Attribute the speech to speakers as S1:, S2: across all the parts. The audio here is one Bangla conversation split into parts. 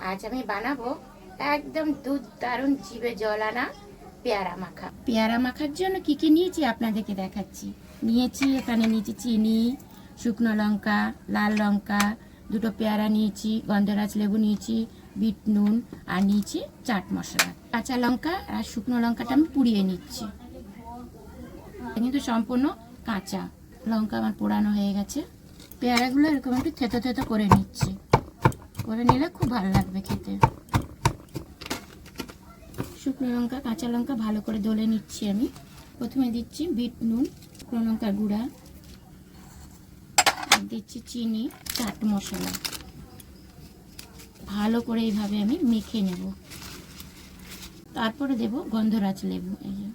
S1: আজ আমি বানাবো একদম দুধ দারুণ জিভে জল আনা পেয়ারা মাখা। পেয়ারা মাখার জন্য কি কি নিয়েছি আপনাদেরকে দেখাচ্ছি। এখানে নিয়েছি চিনি, শুকনো লঙ্কা, লাল লঙ্কা, দুটো পেয়ারা নিয়েছি, গন্ধরাজ লেবু নিয়েছি, বিট নুন আর নিয়েছি চাট মশলা। কাঁচা লঙ্কা আর শুকনো লঙ্কাটা আমি পুড়িয়ে নিচ্ছি, কিন্তু সম্পূর্ণ কাঁচা লঙ্কা আমার পোড়ানো হয়ে গেছে। পেয়ারাগুলো এরকম একটু থেতো থেতো করে নিচ্ছি, করে নিলে খুব ভালো লাগবে খেতে। শুকনো লঙ্কা কাঁচা লঙ্কা ভালো করে দলে নিচ্ছি আমি। প্রথমে দিচ্ছি বিট নুন, শুকনো লঙ্কা গুঁড়া, আর দিচ্ছি চিনি, চাট মশলা। ভালো করে এইভাবে আমি মেখে নেব। তারপরে দেব গন্ধরাজ লেবু, এই যে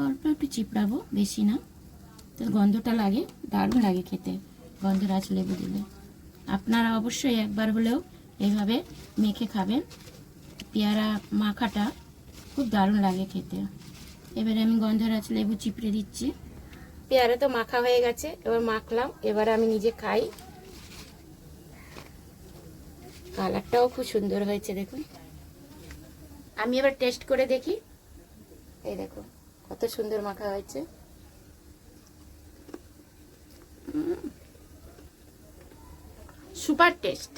S1: অল্প একটু চিপড়াবো, বেশি না, তো গন্ধটা লাগে, দারুণ লাগে খেতে গন্ধরাজ লেবু দিলে। আপনারা অবশ্যই একবার হলেও এইভাবে মেখে খাবেন। পেয়ারা মাখাটা খুব দারুণ লাগে খেতে। এবারে আমি গন্ধরাজ লেবু চিপড়ে দিচ্ছি। পেয়ারা তো মাখা হয়ে গেছে, এবার মাখলাম, এবারে আমি নিজে খাই। কালারটাও খুব সুন্দর হয়েছে দেখুন। আমি এবার টেস্ট করে দেখি। এই দেখো কত সুন্দর মাখা হয়েছে। Super test.